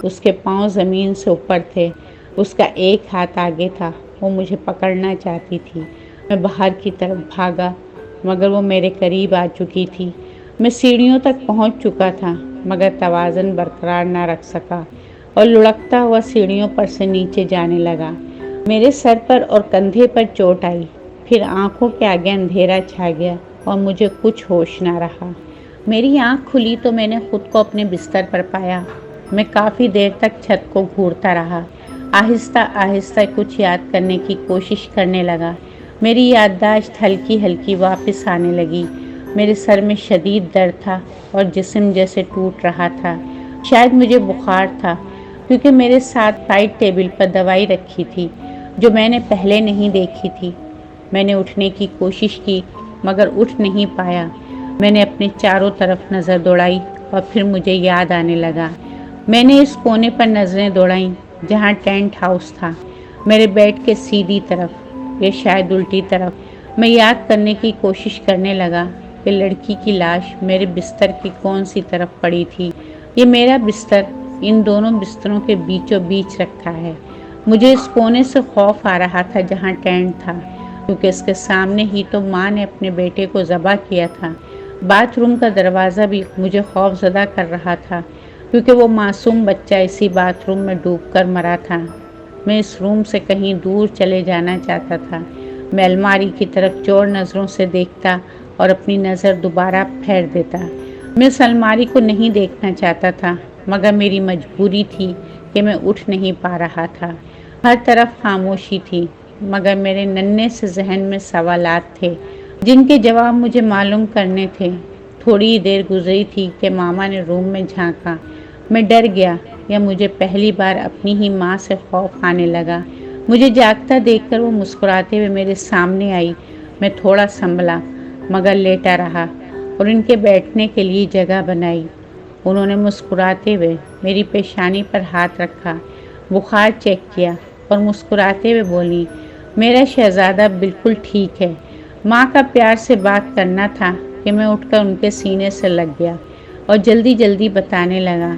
اس کے پاؤں زمین سے اوپر تھے، اس کا ایک ہاتھ آگے تھا، وہ مجھے پکڑنا چاہتی تھی۔ میں باہر کی طرف بھاگا مگر وہ میرے قریب آ چکی تھی۔ میں سیڑھیوں تک پہنچ چکا تھا مگر توازن برقرار نہ رکھ سکا اور لڑکتا ہوا سیڑھیوں پر سے نیچے جانے لگا۔ میرے سر پر اور کندھے پر چوٹ آئی، پھر آنکھوں کے آگے اندھیرا چھا گیا اور مجھے کچھ ہوش نہ رہا۔ میری آنکھ کھلی تو میں نے خود کو اپنے بستر پر پایا۔ میں کافی دیر تک چھت کو گھورتا رہا، آہستہ آہستہ کچھ یاد کرنے کی کوشش کرنے لگا۔ میری یادداشت ہلکی ہلکی واپس آنے لگی۔ میرے سر میں شدید درد تھا اور جسم جیسے ٹوٹ رہا تھا۔ شاید مجھے بخار تھا کیونکہ میرے ساتھ سائڈ ٹیبل پر دوائی رکھی تھی جو میں نے پہلے نہیں دیکھی تھی۔ میں نے اٹھنے کی کوشش کی مگر اٹھ نہیں پایا۔ میں نے اپنے چاروں طرف نظر دوڑائی اور پھر مجھے یاد آنے لگا۔ میں نے اس کونے پر نظریں دوڑائیں جہاں ٹینٹ ہاؤس تھا، میرے بیڈ کے سیدھی طرف یا شاید الٹی طرف۔ میں یاد کرنے کی کوشش کرنے لگا کہ لڑکی کی لاش میرے بستر کی کون سی طرف پڑی تھی۔ یہ میرا بستر ان دونوں بستروں کے بیچوں بیچ رکھا ہے۔ مجھے اس کونے سے خوف آ رہا تھا جہاں ٹینٹ تھا، کیونکہ اس کے سامنے ہی تو ماں نے اپنے بیٹے کو ذبح کیا تھا۔ باتھ روم کا دروازہ بھی مجھے خوف زدہ کر رہا تھا کیونکہ وہ معصوم بچہ اسی باتھ روم میں ڈوب کر مرا تھا۔ میں اس روم سے کہیں دور چلے جانا چاہتا تھا۔ میں الماری کی طرف چور نظروں سے دیکھتا اور اپنی نظر دوبارہ پھیر دیتا۔ میں اس الماری کو نہیں دیکھنا چاہتا تھا مگر میری مجبوری تھی کہ میں اٹھ نہیں پا رہا تھا۔ ہر طرف خاموشی تھی مگر میرے ننھے سے ذہن میں سوالات تھے جن کے جواب مجھے معلوم کرنے تھے۔ تھوڑی دیر گزری تھی کہ ماما نے روم میں جھانکا۔ میں ڈر گیا یا مجھے پہلی بار اپنی ہی ماں سے خوف آنے لگا۔ مجھے جاگتا دیکھ کر وہ مسکراتے ہوئے میرے سامنے آئی۔ میں تھوڑا سنبھلا مگر لیٹا رہا اور ان کے بیٹھنے کے لیے جگہ بنائی۔ انہوں نے مسکراتے ہوئے میری پیشانی پر ہاتھ رکھا، بخار چیک کیا اور مسکراتے ہوئے بولی، میرا شہزادہ بالکل ٹھیک ہے۔ ماں کا پیار سے بات کرنا تھا کہ میں اٹھ کر ان کے سینے سے لگ گیا اور جلدی جلدی بتانے لگا،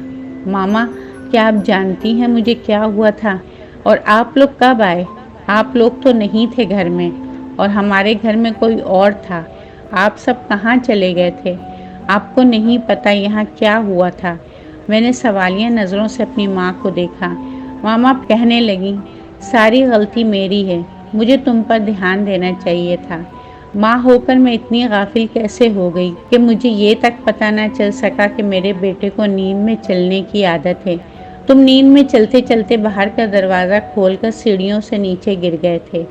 ماما کیا آپ جانتی ہیں مجھے کیا ہوا تھا اور آپ لوگ کب آئے؟ آپ لوگ تو نہیں تھے گھر میں اور ہمارے گھر میں کوئی اور تھا۔ آپ سب کہاں چلے گئے تھے؟ آپ کو نہیں پتہ یہاں کیا ہوا تھا؟ میں نے سوالیہ نظروں سے اپنی ماں کو دیکھا۔ ماما کہنے لگی، ساری غلطی میری ہے، مجھے تم پر دھیان دینا چاہیے تھا۔ ماں ہو کر میں اتنی غافل کیسے ہو گئی کہ مجھے یہ تک پتہ نہ چل سکا کہ میرے بیٹے کو نیند میں چلنے کی عادت ہے۔ تم نیند میں چلتے چلتے باہر کا دروازہ کھول کر سیڑھیوں سے نیچے گر گئے تھے۔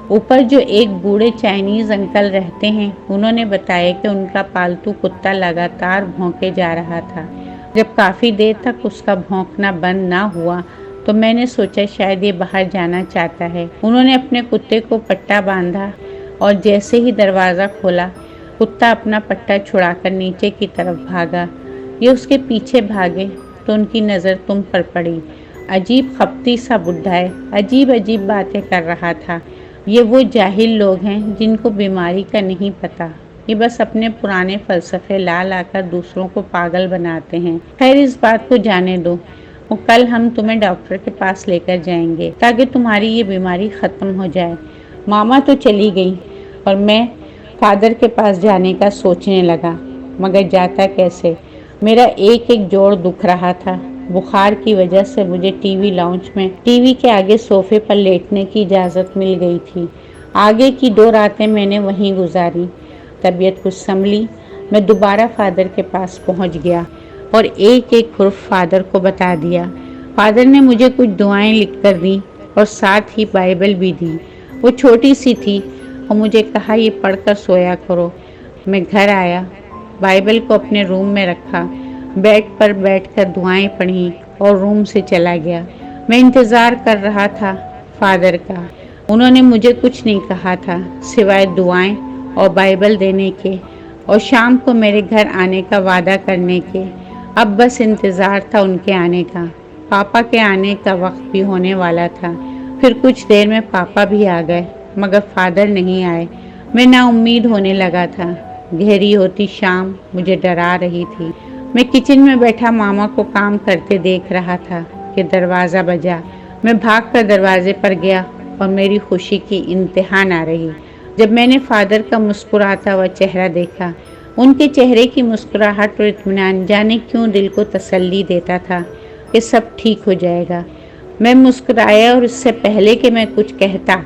اوپر جو ایک بوڑھے چائنیز انکل رہتے ہیں، انہوں نے بتایا کہ ان کا پالتو کتا لگاتار بھونکے جا رہا تھا۔ جب کافی دیر تک اس کا بھونکنا بند نہ ہوا تو میں نے سوچا شاید یہ باہر جانا چاہتا ہے۔ انہوں نے اپنے کتے کو پٹا باندھا اور جیسے ہی دروازہ کھولا، کتا اپنا پٹا چھڑا کر نیچے کی طرف بھاگا۔ یہ اس کے پیچھے بھاگے تو ان کی نظر تم پر پڑی۔ عجیب خپتی سا بڈھا ہے، عجیب عجیب باتیں کر رہا تھا۔ یہ وہ جاہل لوگ ہیں جن کو بیماری کا نہیں پتہ، یہ بس اپنے پرانے فلسفے لا لا کر دوسروں کو پاگل بناتے ہیں۔ خیر اس بات کو جانے دو، اور کل ہم تمہیں ڈاکٹر کے پاس لے کر جائیں گے تاکہ تمہاری یہ بیماری ختم ہو جائے۔ ماما تو چلی گئی اور میں فادر کے پاس جانے کا سوچنے لگا مگر جاتا کیسے؟ میرا ایک ایک جوڑ دکھ رہا تھا۔ بخار کی وجہ سے مجھے ٹی وی لاؤنج میں ٹی وی کے آگے صوفے پر لیٹنے کی اجازت مل گئی تھی۔ آگے کی 2 راتیں میں نے وہیں گزاری۔ طبیعت کچھ سنبھلی، میں دوبارہ فادر کے پاس پہنچ گیا اور ایک ایک حرف فادر کو بتا دیا۔ فادر نے مجھے کچھ دعائیں لکھ کر دی اور ساتھ ہی بائبل بھی دی۔ وہ چھوٹی سی تھی اور مجھے کہا یہ پڑھ کر سویا کرو۔ میں گھر آیا، بائبل کو اپنے روم میں رکھا، بیڈ پر بیٹھ کر دعائیں پڑھیں اور روم سے چلا گیا۔ میں انتظار کر رہا تھا فادر کا۔ انہوں نے مجھے کچھ نہیں کہا تھا سوائے دعائیں اور بائبل دینے کے اور شام کو میرے گھر آنے کا وعدہ کرنے کے۔ اب بس انتظار تھا ان کے آنے کا۔ پاپا کے آنے کا وقت بھی ہونے والا تھا۔ پھر کچھ دیر میں پاپا بھی آ گئے مگر فادر نہیں آئے۔ میں نا امید ہونے لگا تھا۔ گہری ہوتی شام مجھے ڈرا رہی تھی۔ میں کچن میں بیٹھا ماما کو کام کرتے دیکھ رہا تھا۔ کہ دروازہ بجا۔ میں بھاگ کر دروازے پر گیا اور میری خوشی کی انتہا نہ رہی جب میں نے فادر کا مسکراتا ہوا چہرہ دیکھا۔ ان کے چہرے کی مسکراہٹ اور اطمینان جانے کیوں دل کو تسلی دیتا تھا کہ سب ٹھیک ہو جائے گا۔ میں مسکرایا اور اس سے پہلے کہ میں کچھ کہتا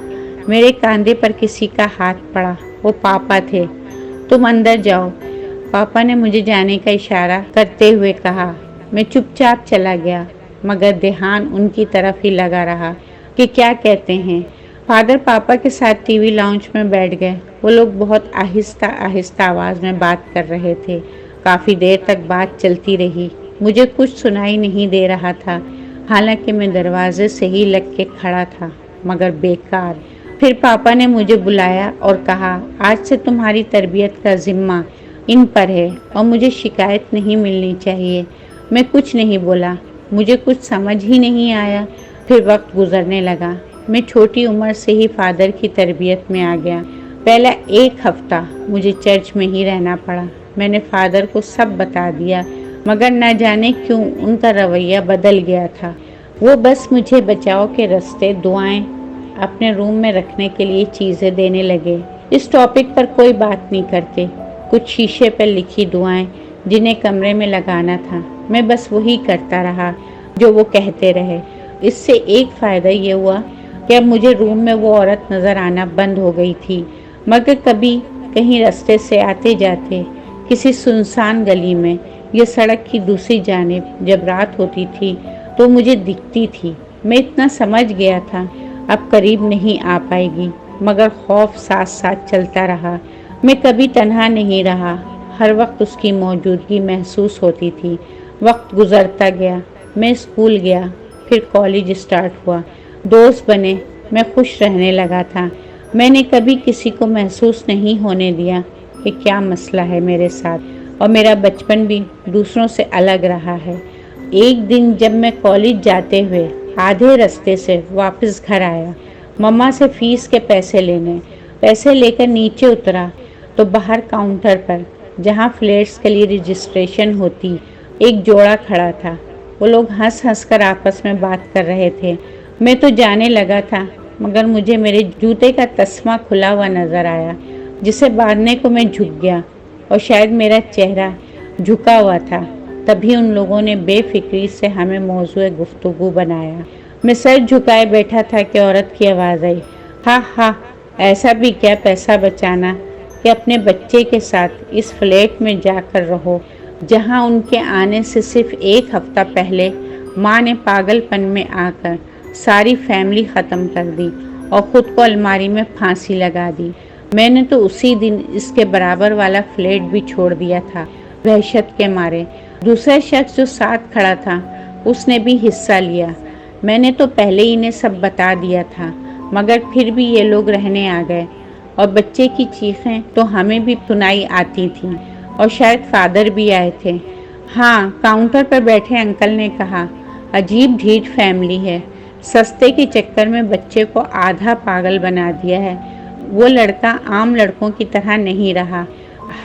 میرے کاندھے پر کسی کا ہاتھ پڑا۔ وہ پاپا تھے۔ تم اندر جاؤ، پاپا نے مجھے جانے کا اشارہ کرتے ہوئے کہا۔ میں چپ چاپ چلا گیا مگر دھیان ان کی طرف ہی لگا رہا کہ کیا کہتے ہیں۔ فادر پاپا کے ساتھ ٹی وی لاؤنج میں بیٹھ گئے۔ وہ لوگ بہت آہستہ آہستہ آواز میں بات کر رہے تھے۔ کافی دیر تک بات چلتی رہی۔ مجھے کچھ سنائی نہیں دے رہا تھا، حالانکہ میں دروازے سے ہی لگ کے کھڑا تھا، مگر بیکار۔ پھر پاپا نے مجھے بلایا اور کہا، آج سے تمہاری تربیت کا ذمہ ان پر ہے اور مجھے شکایت نہیں ملنی چاہیے۔ میں کچھ نہیں بولا، مجھے کچھ سمجھ ہی نہیں آیا۔ پھر وقت گزرنے لگا۔ میں چھوٹی عمر سے ہی فادر کی تربیت میں آ گیا۔ پہلا ایک ہفتہ مجھے چرچ میں ہی رہنا پڑا۔ میں نے فادر کو سب بتا دیا، مگر نہ جانے کیوں ان کا رویہ بدل گیا تھا۔ وہ بس مجھے بچاؤ کے راستے، دعائیں، اپنے روم میں رکھنے کے لیے چیزیں دینے لگے۔ اس ٹاپک پر کوئی بات نہیں کرتے۔ کچھ شیشے پر لکھی دعائیں جنہیں کمرے میں لگانا تھا، میں بس وہی کرتا رہا جو وہ کہتے رہے۔ اس سے ایک فائدہ یہ ہوا کہ اب مجھے روم میں وہ عورت نظر آنا بند ہو گئی تھی، مگر کبھی کہیں راستے سے آتے جاتے کسی سنسان گلی میں یا سڑک کی دوسری جانب جب رات ہوتی تھی تو مجھے دکھتی تھی۔ میں اتنا سمجھ گیا تھا اب قریب نہیں آ پائے گی، مگر خوف ساتھ ساتھ چلتا رہا۔ میں کبھی تنہا نہیں رہا، ہر وقت اس کی موجودگی محسوس ہوتی تھی۔ وقت گزرتا گیا، میں اسکول گیا، پھر کالج اسٹارٹ ہوا، دوست بنے، میں خوش رہنے لگا تھا۔ میں نے کبھی کسی کو محسوس نہیں ہونے دیا کہ کیا مسئلہ ہے میرے ساتھ، اور میرا بچپن بھی دوسروں سے الگ رہا ہے۔ ایک دن جب میں کالج جاتے ہوئے آدھے راستے سے واپس گھر آیا، مما سے فیس کے پیسے لے کر نیچے اترا تو باہر کاؤنٹر پر جہاں فلیٹس کے لیے رجسٹریشن ہوتی، ایک جوڑا کھڑا تھا۔ وہ لوگ ہنس ہنس کر آپس میں بات کر رہے تھے۔ میں تو جانے لگا تھا، مگر مجھے میرے جوتے کا تسمہ کھلا ہوا نظر آیا، جسے باندھنے کو میں جھک گیا، اور شاید میرا چہرہ جھکا ہوا تھا۔ تبھی ان لوگوں نے بے فکری سے ہمیں موضوع گفتگو بنایا۔ میں سر جھکائے بیٹھا تھا کہ عورت کی آواز آئی، ہاں ہاں، ایسا بھی کیا پیسہ بچانا کہ اپنے بچے کے ساتھ اس فلیٹ میں جا کر رہو جہاں ان کے آنے سے صرف ایک ہفتہ پہلے ماں نے پاگل پن میں آ کر ساری فیملی ختم کر دی اور خود کو الماری میں پھانسی لگا دی۔ میں نے تو اسی دن اس کے برابر والا فلیٹ بھی چھوڑ دیا تھا، وحشت کے مارے۔ دوسرا شخص جو ساتھ کھڑا تھا اس نے بھی حصہ لیا۔ میں نے تو پہلے انہیں سب بتا دیا تھا، مگر پھر بھی یہ لوگ رہنے آ گئے، اور بچے کی چیخیں تو ہمیں بھی سنائی آتی تھیں، اور شاید فادر بھی آئے تھے۔ ہاں، کاؤنٹر پر بیٹھے انکل نے کہا، عجیب ڈھیٹ فیملی ہے، سستے کے چکر میں بچے کو آدھا پاگل بنا دیا ہے۔ وہ لڑکا عام لڑکوں کی طرح نہیں رہا،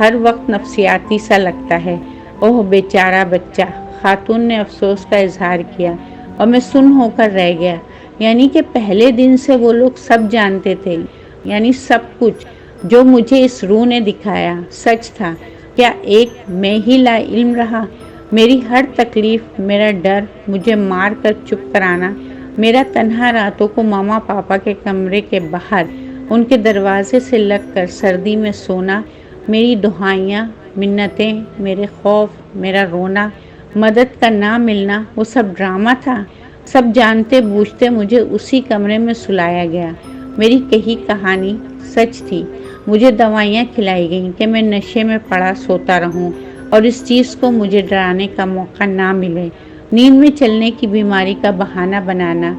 ہر وقت نفسیاتی سا لگتا ہے۔ اوہ بیچارہ بچہ، خاتون نے افسوس کا اظہار کیا، اور میں سن ہو کر رہ گیا۔ یعنی کہ پہلے دن سے وہ لوگ سب جانتے تھے، یعنی سب کچھ جو مجھے اس روح نے دکھایا سچ تھا۔ کیا ایک میں ہی لا علم رہا؟ میری ہر تکلیف، میرا ڈر، مجھے مار کر چپ کرانا، میرا تنہا راتوں کو ماما پاپا کے کمرے کے باہر ان کے دروازے سے لگ کر سردی میں سونا، میری دعائیاں، منتیں، میرے خوف، میرا رونا، مدد کا نہ ملنا، وہ سب ڈرامہ تھا۔ سب جانتے بوجھتے مجھے اسی کمرے میں سلایا گیا۔ میری کہی کہانی سچ تھی۔ مجھے دوائیاں کھلائی گئیں کہ میں نشے میں پڑا سوتا رہوں اور اس چیز کو مجھے ڈرانے کا موقع نہ ملے۔ نیند میں چلنے کی بیماری کا بہانہ بنانا،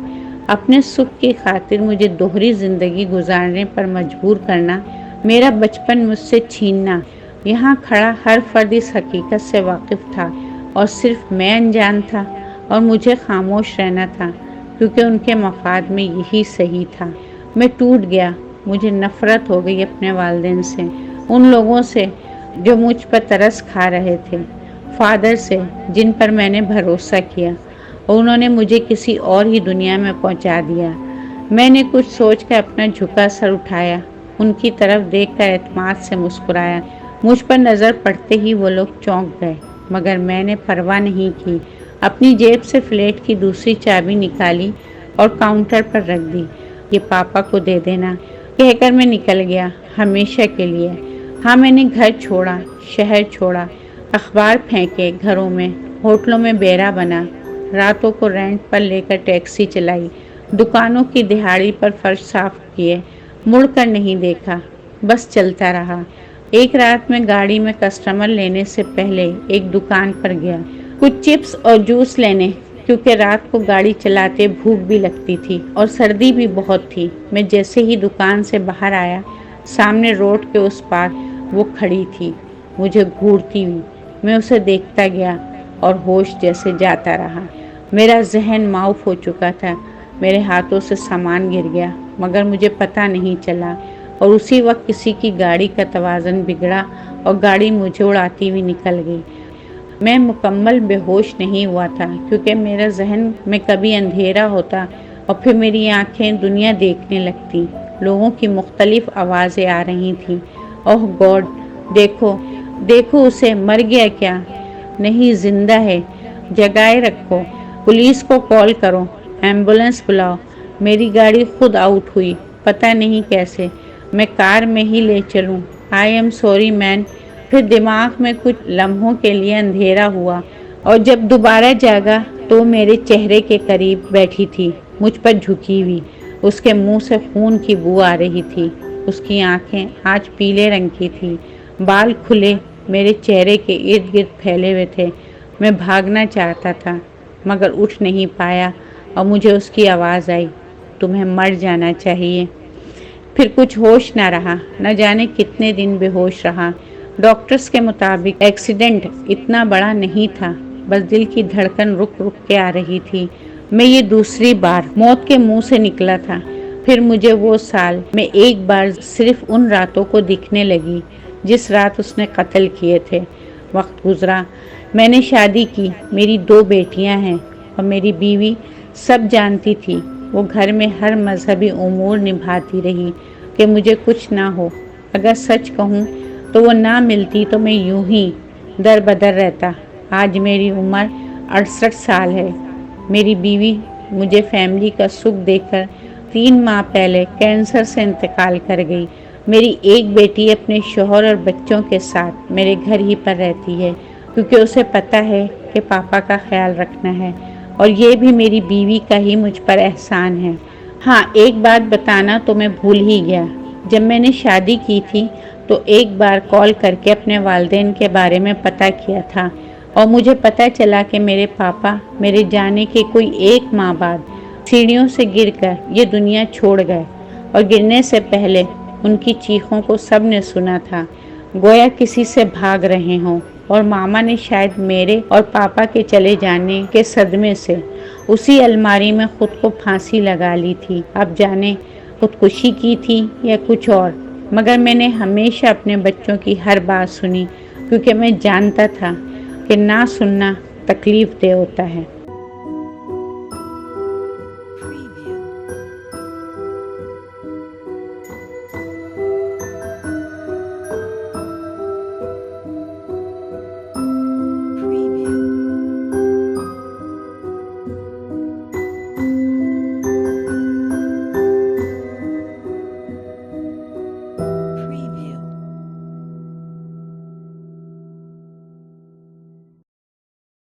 اپنے سکھ کی خاطر مجھے دوہری زندگی گزارنے پر مجبور کرنا، میرا بچپن مجھ سے چھیننا۔ یہاں کھڑا ہر فرد اس حقیقت سے واقف تھا، اور صرف میں انجان تھا، اور مجھے خاموش رہنا تھا، کیونکہ ان کے مفاد میں یہی صحیح تھا۔ میں ٹوٹ گیا۔ مجھے نفرت ہو گئی اپنے والدین سے، ان لوگوں سے جو مجھ پر ترس کھا رہے تھے، فادر سے جن پر میں نے بھروسہ کیا، اور انہوں نے مجھے کسی اور ہی دنیا میں پہنچا دیا۔ میں نے کچھ سوچ کر اپنا جھکا سر اٹھایا، ان کی طرف دیکھ کر اعتماد سے مسکرایا۔ مجھ پر نظر پڑتے ہی وہ لوگ چونک گئے، مگر میں نے پرواہ نہیں کی۔ اپنی جیب سے فلیٹ کی دوسری چابی نکالی اور کاؤنٹر پر رکھ دی۔ یہ پاپا کو دے دینا، کہہ کر میں نکل گیا، ہمیشہ کے لیے۔ ہاں، میں نے گھر چھوڑا، شہر چھوڑا، اخبار پھینکے گھروں میں، ہوٹلوں میں بیرا بنا، راتوں کو رینٹ پر لے کر ٹیکسی چلائی، دکانوں کی دہاڑی پر فرش صاف کیے، مڑ کر نہیں دیکھا، بس چلتا رہا۔ ایک رات میں گاڑی میں کسٹمر لینے سے پہلے ایک دکان پر گیا، کچھ چپس اور جوس لینے، کیونکہ رات کو گاڑی چلاتے بھوک بھی لگتی تھی اور سردی بھی بہت تھی۔ میں جیسے ہی دکان سے باہر آیا، سامنے روڈ کے اس پار وہ کھڑی تھی، مجھے گھورتی ہوئی۔ میں اسے دیکھتا گیا اور ہوش جیسے جاتا رہا۔ میرا ذہن معاف ہو چکا تھا، میرے ہاتھوں سے سامان گر گیا، مگر مجھے پتہ نہیں چلا، اور اسی وقت کسی کی گاڑی کا توازن بگڑا اور گاڑی مجھے اڑاتی ہوئی نکل گئی۔ میں مکمل بے ہوش نہیں ہوا تھا، کیونکہ میرا ذہن میں کبھی اندھیرا ہوتا اور پھر میری آنکھیں دنیا دیکھنے لگتی۔ لوگوں کی مختلف آوازیں آ رہی تھیں۔ اوہ گاڈ، دیکھو دیکھو اسے، مر گیا کیا؟ نہیں، زندہ ہے، جگائے رکھو، پولیس کو کال کرو، ایمبولینس بلاؤ۔ میری گاڑی خود آؤٹ ہوئی، پتہ نہیں کیسے۔ میں کار میں ہی لے چلوں۔ آئی ایم سوری مین۔ پھر دماغ میں کچھ لمحوں کے لیے اندھیرا ہوا، اور جب دوبارہ جاگا تو میرے چہرے کے قریب بیٹھی تھی، مجھ پر جھکی ہوئی۔ اس کے منہ سے خون کی بو آ رہی تھی۔ اس کی آنکھیں آج پیلے رنگ کی تھی، بال کھلے میرے چہرے کے ارد گرد پھیلے ہوئے تھے۔ میں بھاگنا چاہتا تھا، مگر اٹھ نہیں پایا، اور مجھے اس کی آواز آئی، تمہیں مر جانا چاہیے۔ پھر کچھ ہوش نہ رہا، نہ جانے کتنے دن بے ہوش رہا۔ ڈاکٹرز کے مطابق ایکسیڈنٹ اتنا بڑا نہیں تھا، بس دل کی دھڑکن رک رک کے آ رہی تھی۔ میں یہ دوسری بار موت کے منہ سے نکلا تھا۔ پھر مجھے وہ سال میں ایک بار صرف ان راتوں کو دکھنے لگی جس رات اس نے قتل کیے تھے۔ وقت گزرا، میں نے شادی کی، میری 2 بیٹیاں ہیں، اور میری بیوی سب جانتی تھی۔ وہ گھر میں ہر مذہبی امور نبھاتی رہی کہ مجھے کچھ نہ ہو۔ اگر سچ کہوں تو وہ نہ ملتی تو میں یوں ہی در بدر رہتا۔ آج میری عمر 68 سال ہے۔ میری بیوی مجھے فیملی کا سکھ دے کر 3 ماہ پہلے کینسر سے انتقال کر گئی۔ میری ایک بیٹی اپنے شوہر اور بچوں کے ساتھ میرے گھر ہی پر رہتی ہے، کیونکہ اسے پتہ ہے کہ پاپا کا خیال رکھنا ہے، اور یہ بھی میری بیوی کا ہی مجھ پر احسان ہے۔ ہاں، ایک بات بتانا تو میں بھول ہی گیا۔ جب میں نے شادی کی تھی تو ایک بار کال کر کے اپنے والدین کے بارے میں پتہ کیا تھا، اور مجھے پتہ چلا کہ میرے پاپا میرے جانے کے کوئی 1 ماہ بعد سیڑھیوں سے گر کر یہ دنیا چھوڑ گئے، اور گرنے سے پہلے ان کی چیخوں کو سب نے سنا تھا، گویا کسی سے بھاگ رہے ہوں۔ اور ماما نے شاید میرے اور پاپا کے چلے جانے کے صدمے سے اسی الماری میں خود کو پھانسی لگا لی تھی۔ اب جانے خودکشی کی تھی یا کچھ اور، مگر میں نے ہمیشہ اپنے بچوں کی ہر بات سنی، کیونکہ میں جانتا تھا کہ نہ سننا تکلیف دہ ہوتا ہے۔